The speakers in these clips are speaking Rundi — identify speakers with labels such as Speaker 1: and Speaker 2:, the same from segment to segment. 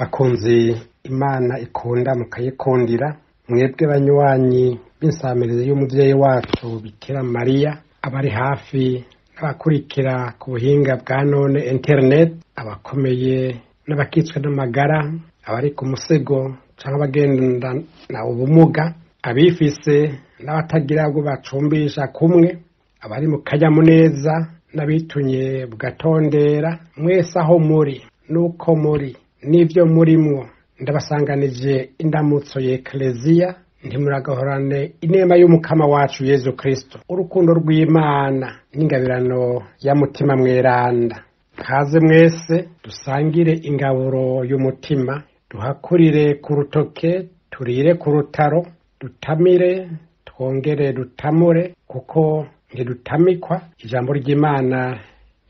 Speaker 1: bakunzi Imana ikunda mukayikundira, mwebwe banywanyi b'insamirizi y'umuvyeyi wacu Bikira Mariya, abari hafi n'abakurikira ku buhinga bwa none internet, abakomeye n'abakitswe n'amagara, abari ku musego canke abagendana ubumuga, abifise n'abatagira bwo bacumbisha kumwe, abari mu kanyamuneza n'abitunye bugatondera, mwese aho muri nuko muri n'ivyo murimwo, ndabasanganije indamutso y'Ekleziya, ntimuragahorane inema y'umukama wacu Yezu Kristo, urukundo rw'Imana n'ingabirano ya mutima mweranda. Kaze mwese dusangire ingaburo y'umutima, duhakurire ku rutoke, turire ku rutaro, dutamire twongere dutamure, kuko ntidutamikwa. Ijambo ry'Imana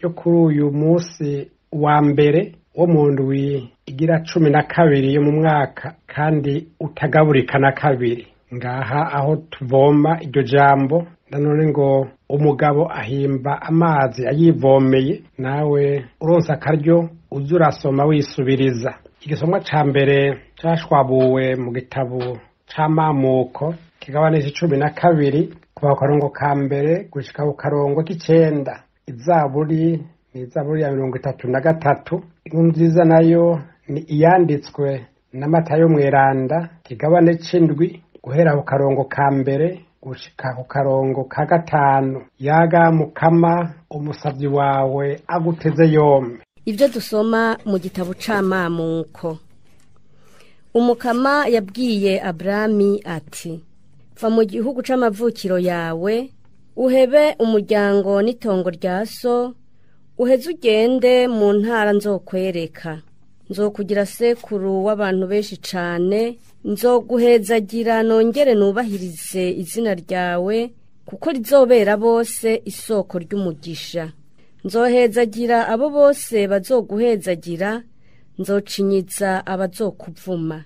Speaker 1: yo kuri uyu munsi wa mbere wo mu ndwi igira 12 yo mu mwaka kandi utagaburika na kabiri. Ngaha aho tuvoma iryo jambo, nanone ngo umugabo ahimba amazi ayivomeye, nawe uronsa akaryo uzurasoma wisubiriza. Igisomwa ca mbere cashwabuwe mu gitabo c'amamuko kigabanije 12 kuva ku karongo ka mbere gushika ku karongo k'icenda. Izaburi ni Izaburi ya 33. Inkuru nziza nayo ni iyanditswe na Matayo mweranda, kigabane c'indwi guhera ku karongo ka mbere gushika ku karongo ka gatanu. Yaga Mukama umusavyi wawe aguteze yompe.
Speaker 2: Ivyo dusoma mu gitabo c'amamuko. Umukama yabwiye Abrami ati: "Va mu gihugu c'amavukiro yawe, uhebe umuryango n'itongo rya so, uheze ugende mu ntara nzokwereka. Nzokugira sekuru w'abantu benshi cane, nzoguhezagira nongere nubahirize izina ryawe, kuko rizobera bose isoko ry'umugisha. Nzohezagira abo bose bazoguhezagira, nzocinyiza abazokuvuma.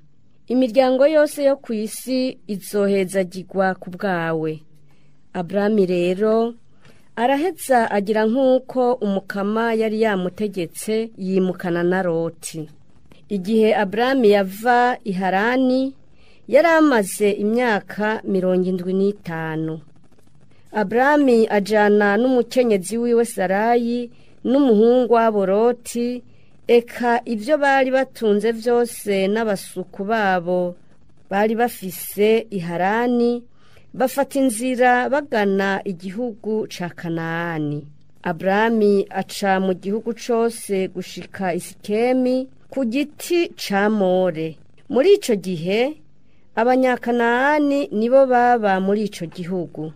Speaker 2: Imiryango yose yo kw'isi izohezagirwa ku bwawe." Abrami rero araheza agira nk'uko umukama yari yamutegetse, yimukana na Loti. Igihe Abrami yava i Harani yari amaze imyaka 75. Abrami ajana n'umukenyezi wiwe Sarayi n'umuhungu wabo Loti, eka ivyo bari batunze vyose n'abasuku babo bari bafise i Harani, bafata inzira bagana igihugu ca Kanaani. Abrami aca mu gihugu cose gushika Isikemi ku giti ca More. Muri ico gihe abanyakanaani nibo baba muri ico gihugu.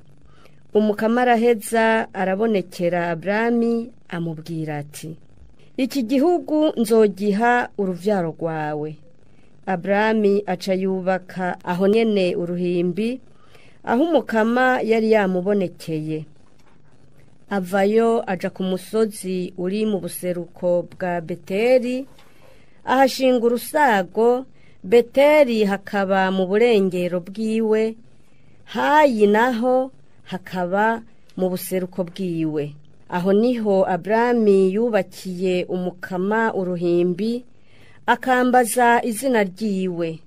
Speaker 2: Umukama araheza arabonekera Abrami amubwira ati: "Iki gihugu nzogiha uruvyaro rwawe." Abrami aca yubaka aho nyene uruhimbi aho umukama yari yamubonekeye. Avayo aja ku musozi uri mu buseruko bwa Beteri, ahashinga urusago. Beteri hakaba mu burengero bwiwe, Hayi naho hakaba mu buseruko bwiwe. Aho niho Abrami yubakiye umukama uruhimbi, akambaza izina ryiwe.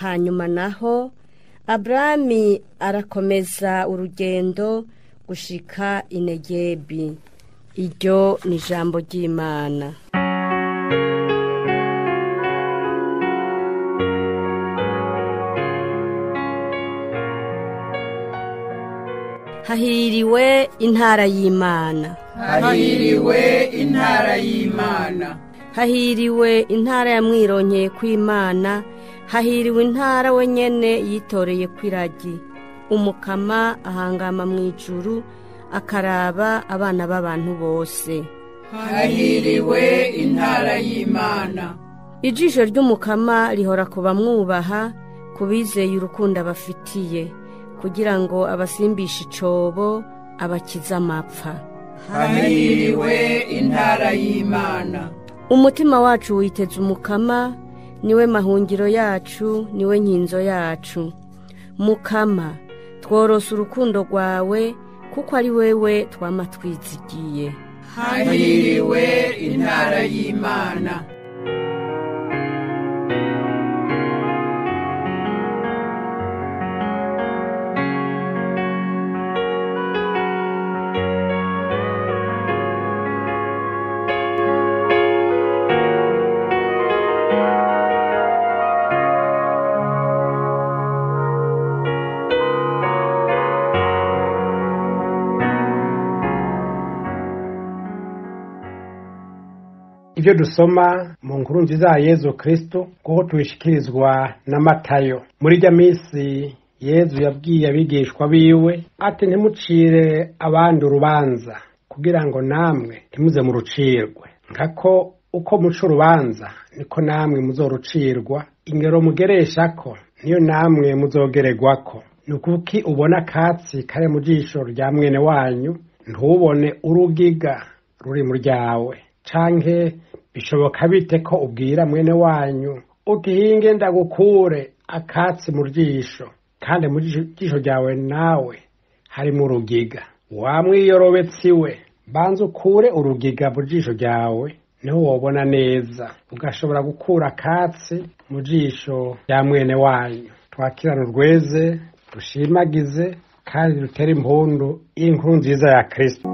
Speaker 2: Hanyuma naho Abrami arakomeza urugendo gushika i Negebi. Iryo ni ijambo ry'Imana. Hahiriwe intara y'Imana.
Speaker 3: Hahiriwe intara y'Imana.
Speaker 2: Hahiriwe intara yamwironkeye kw'Imana. Hahiriwe intara wenyene yitoreye kw'iragi. Umukama ahangama mw'ijuru akaraba abana b'abantu bose.
Speaker 3: Hahiriwe intara y'Imana.
Speaker 2: Ijisho ry'umukama rihora ku bamwubaha, kubizeye urukundo abafitiye, kugira ngo abasimbishe icobo abakiza amapfa.
Speaker 3: Hahiriwe intara y'Imana.
Speaker 2: Umutima wacu witeze umukama, niwe mahungiro yacu, niwe nkinzo yacu. Mukama, tworose urukundo rwawe, kuko ari wewe twama twizigiye.
Speaker 3: Hahiriwe intara y'Imana.
Speaker 1: nibyo dusoma mu nkuru nziza ya Yezu Kristo kuko tubishikirizwa na Matayo. Muri rya minsi Yezu yabwiye abigishwa biwe ati ntimucire abandi urubanza kugira ngo namwe ntimuze mu rucirwe, nkako uko muca urubanza niko namwe muzorucirwa, ingero mugereshako niyo namwe muzogererwako. Nukuki ubona akatsi kare mu jisho rya mwene wanyu ntubone urugiga ruri mu ryawe? Canke bishoboka bite ko ubwira mwene wanyu uti hinge ndagukure akatsi mu jisho, kandi mu jisho ryawe nawe harimo urugiga? Wamwiyorobetsi, banza ukure urugiga mu jisho ryawe, niho wobona neza ugashobora gukura akatsi mu jisho rya mwene wanyu. Twakirane urweze, dushimagize kandi dutere impundu inkuru nziza ya Kristo.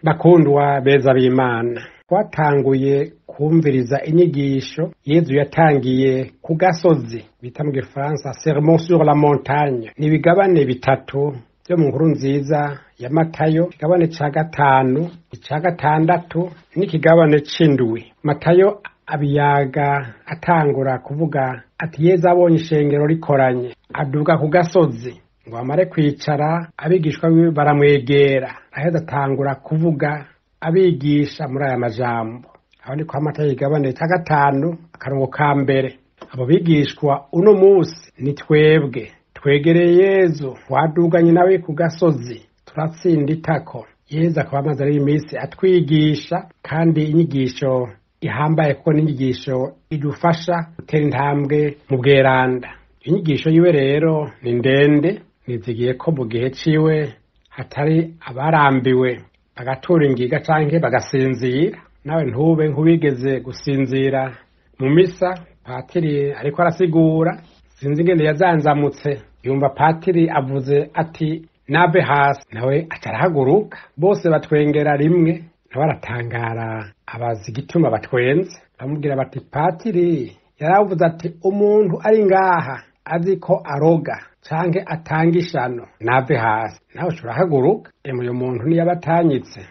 Speaker 1: Bakundwa beza b'Imana, twatanguye kumviriza inyigisho Yezu yatangiye ku gasozi bita mu Gifaransa Sermon sur la Montagne. Ni ibigabane bitatu byo mu nkuru nziza ya Matayo, ikigabane ca gatanu, ica gatandatu n'ikigabane c'indwi. Matayo abiyaga atangura kuvuga ati Yezu abonye ishengero rikoranye aduga ku gasozi ngo amare kwicara, abigishwa biwe baramwegera, aheza atangura kuvuga abigisha muri aya majambo. Aho ni kwa Matayo igabane ca gatanu akarongo ka mbere. Abo bigishwa uno musi ni twebwe twegereye Yezu, waduganye nawe ku gasozi, turatsinda itako. Yezu akaba amaze ari iminsi atwigisha, kandi inyigisho ihambaye kuko n'inyigisho idufasha gutera intambwe mu bweranda. Inyigisho yiwe rero ni ndende, nizigiye ko mu gihe ciwe hatari abarambiwe bagatura ingiga canke bagasinzira. Nawe ntube nk'ubigeze gusinzira mu misa. Patiri ariko arasigura, sinzi ingene yazanzamutse, yumva patiri avuze ati nabe hasi, nawe acarahaguruka. Bose batwengera rimwe, baratangara abazi igituma batwenze. Bamubwira bati patiri yaravuze ati umuntu ari ngaha azi ko aroga canke atanga ishano nave hasi, nawe urahaguruka. Uyu muntu niyo abatanyitse,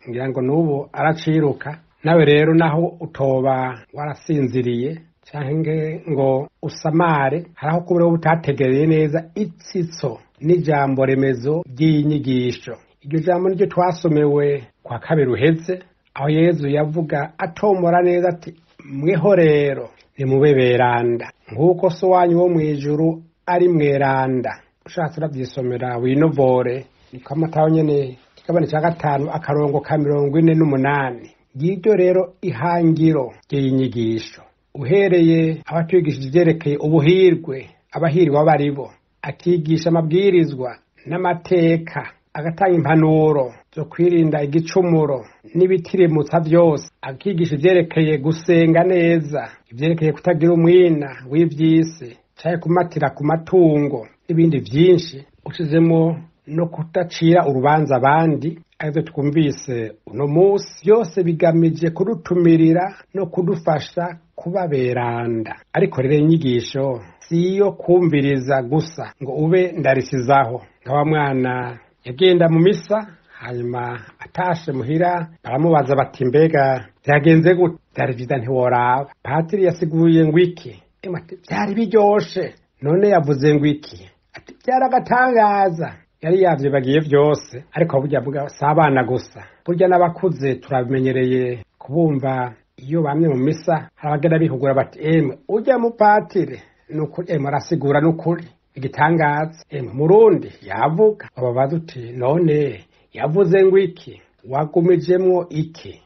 Speaker 1: ngira ngo n'ubu araciruka. Nawe rero naho utoba warasinziriye canke ngo usamare, haraho kubura utategereye neza itsitso n'ijambo remezo ry'inyigisho. Iryo jambo niryo twasomewe kwa kabiri uheze, aho Yezu yavuga atomora neza ati mweho rero nimube beranda nk'uko so wanyu wo mw'ijuru ari mweranda. Ushatse uravyisomera winovore. Ni kwa Matayo nyene ikigabane ca gatanu akarongo ka 48. Ngiryo rero ihangiro ry'inyigisho. Uhereye abatwigishije ivyerekeye ubuhirwe, abahirwe abaribo, akigisha amabwirizwa n'amateka, agatanga impanuro zo kwirinda igicumuro n'ibitirimutsa vyose, akigisha ivyerekeye gusenga neza, ivyerekeye kutagira umwina w'ivyisi canke kumatira ku matungo n'ibindi vyinshi, ushizemo no kudacira urubanza abandi, arivyo twumvise uno musi. Byose bigamije kudutumirira no kudufasha kuba beranda. Ariko rero inyigisho siyo kumviriza gusa ngo ube ndarisizaho. Nkaba mwana yagenda mu misa, hanyuma atashe muhira baramubaza bati mbega byagenze gute? Byari vyiza ntiworaba. Patiri yasiguye ngo iki? Byari biryoshe. None yavuze ngo iki? Ati byaragatangaza. Yari yavyibagiye vyose, ariko burya avuga sabana gusa. Burya n'abakuze turabimenyereye kubumva iyo bamye mu misa harabagenda bihugura bati ujya mu patiri nukuri arasigura nukuri igitangaza. Murundi yavuga, bababaza uti none yavuze ngo iki? Wagumijemwo iki?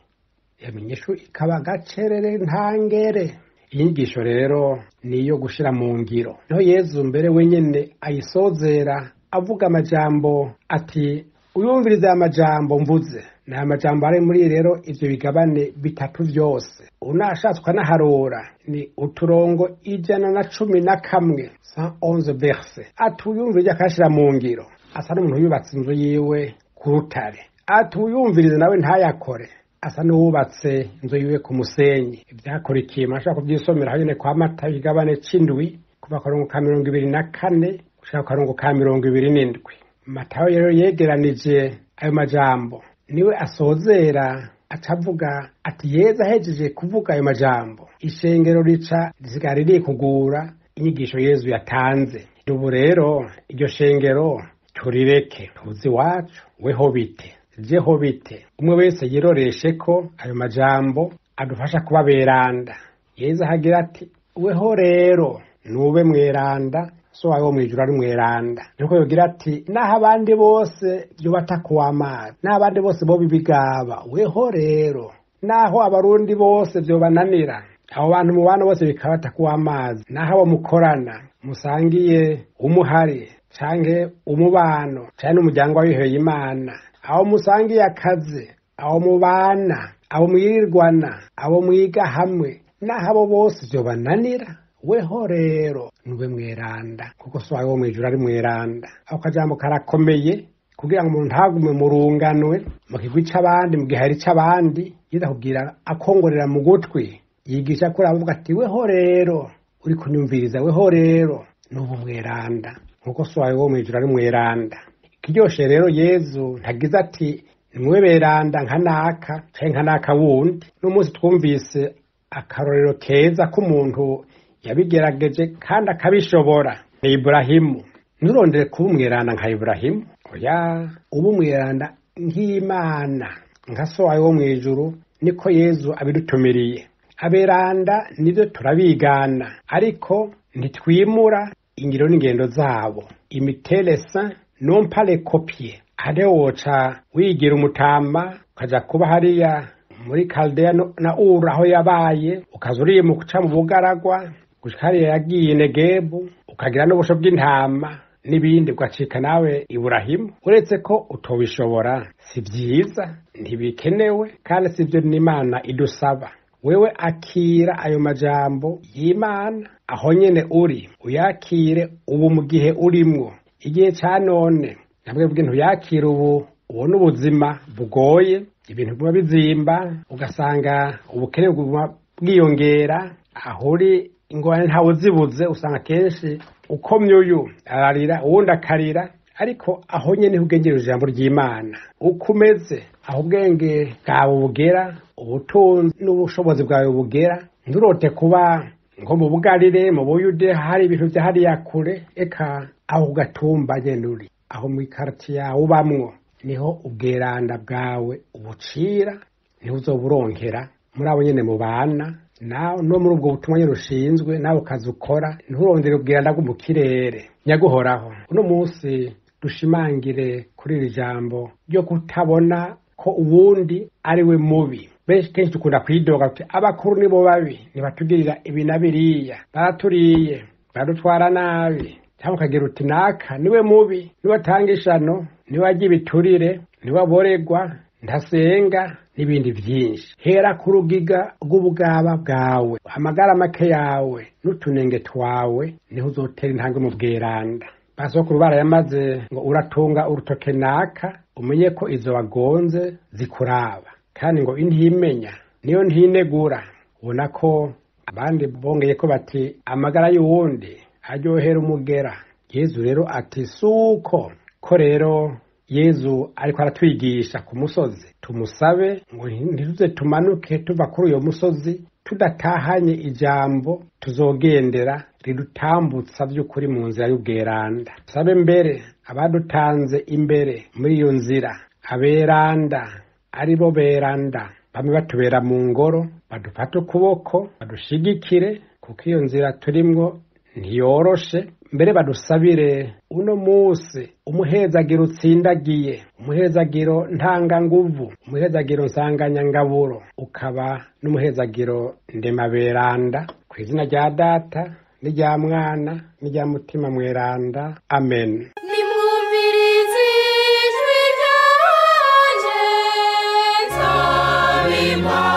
Speaker 1: Inyishu ikaba gacerere ntangere. Inyigisho rero niyo gushira mu ngiro. Niho Yezu mbere wenyene ayisozera avuga amajambo ati uyumviriza amajambo mvuze. Na amajambo ari muri rero ivyo bigabane bitatu vyose. Unashatswe naharura ni uturongo 111, 111 verse. Atuyumviriza akashira mu ngiro. Asa n'umuntu yubatse inzu yiwe ku rutare. Atuyumviriza nawe ntayakore. asa n'uwubatse inzu yiwe ku musenyi. Ivyakurikiye mashaka kuvyisomera hanyene kwa Matayo igabane c'indwi kuva karongo ka 24 gushika karongo ka 27. Matayo rero yegeranije ayo majambo, niwe asozera atavuga ati Yesu ahejeje kuvuga ayo majambo, ishengero rica risigara ririkugura inyigisho Yesu yatanze. Ubu rero iryo shengero turireke tuzi wacu, weho bite jeho bite, umwe wese yiroreshe ko ayo majambo adufasha kuba beranda. Yesu ahagira ati weho rero nube mweranda so wawe mwijuru ari mweranda. Niko yogira ati naho abandi bose byubata kuwa amazi, n'abandi bose bo bibigaba, weho rero naho abarundi bose byobananira, abo bantu mu bana bose bikabata kuwa amazi, naho abo mukorana musangiye umuhari canke umubano canke umuryango w'abihebeye Imana, abo musangiye akazi, abo mubana, abo mwirirwana, abo mwiga hamwe, naho abo bose byobananira, weho rero nube mweranda kuko so wawe mwijuru ari mweranda. Ako kajambo karakomeye kugira ngo umuntu ntagume mu runganwe mu kigwi c'abandi, mu gihari c'abandi, yiza kubwira akongorera mu gutwi, yigisha kuri avuga ati weho rero uri kunyumviriza, weho rero nubu mweranda kuko so wawe mwijuru ari mweranda. Kiryoshe rero Yesu ntagize ati nimwe beranda nka naka canke nka naka wundi. N'umunsi twumvise akarorero keza k'umuntu yabigerageje kandi akabishobora, ni Iburahimu. Nturondere kuba umweranda nka Iburahimu, oya, uba umweranda nk'Imana, nka so wawe wo mwijuru. Niko Yesu abidutumiriye. Aberanda nivyo turabigana, ariko ntitwimura ingiro n'ingendo zabo. Imiteresa non pas les copier. Hade woca wigira umutama ukaja kuba hariya muri Kaldea na Uru aho yabaye, ukazuriye mu kuca mu bugaragwa gushika hariya yagiye Negebu, ukagira n'ubusho bw'intama n'ibindi, ugacika nawe Iburahimu. Uretse ko utobishobora si vyiza, ntibikenewe, kandi sivyo n'Imana idusaba. Wewe akira ayo majambo y'Imana aho nyene uri, uyakire ubu mu gihe urimwo, igihe ca none. Nabwe bw'intu yakira ubu, uwo n'ubuzima bugoye, ibintu biba bizimba, ugasanga ubukene bwiyongera, aho uri ingorane ntawe zibuze, usanga kenshi ukomye uyu ararira uwundi akarira, ariko aho nyene ubwenge ijambo ry'Imana ukumeze, aho ubwenge bwawe bugera, ubutunzi n'ubushobozi bwawe bugera. Nturote kuba ngo mu Bugarire, mu Buyude hari ibintu vya hariya kure, eka aho ugatumba nyene uri, aho mu quartier yawe ubamwo, niho ubweranda bwawe ubucira, niho uzoburonkera muri abo nyene mu bana, nawe no muri ubwo butumwa nyene ushinzwe, nawe ukazi ukora. Nturondere ubweranda bwo mu kirere nyaguhoraho. Uno munsi dushimangire kuri iri jambo ryo kutabona ko uwundi ari we mubi. Benshi kenshi dukunda kwidoga ati abakuru nibo babi, nibatugirira ibi na biriya, baraturiye, baradutwara nabi, cyangwa ukagira uti naka niwe mubi, niwe atanga ishano, niwe agira ibiturire, niwe aboregwa, ntasenga n'ibindi vyinshi. Hera ku rugiga rw'ubugaba bwawe, amagara make yawe n'utunenge twawe, niho uzotera intambwe mu bweranda. Basokuru barayamaze ngo uratunga urutoke naka, umenye ko izo wagonze zikuraba, kandi ngo intimenya niyo ntinegura. Ubona ko abandi bongeye ko bati amagara y'uwundi aryohera umugera. Yesu rero ati suko ko rero Yesu ariko aratwigisha ku musozi, tumusabe ngo ntituze tumanuke tuva kuri uyo musozi tudatahanye ijambo tuzogendera ridutambutsa by'ukuri mu nzira y'ubweranda. Sabe mbere abadutanze imbere muri iyo nzira, aberanda aribo beranda, bamwe batubera mu ngoro, badufata ukuboko, badushigikire, kuko iyo nzira turimwo ntiyoroshe. Mbere badusabire uno musi umuhezagiro utsindagiye, umuhezagiro ntanga nguvu, umuhezagiro nsanganyangaburo, ukaba n'umuhezagiro ndemaberanda. Ku izina rya Data n'irya Mwana n'irya Mutima Mweranda, amen.
Speaker 4: Nimwumvirize ijwi ryanje, nzabimpa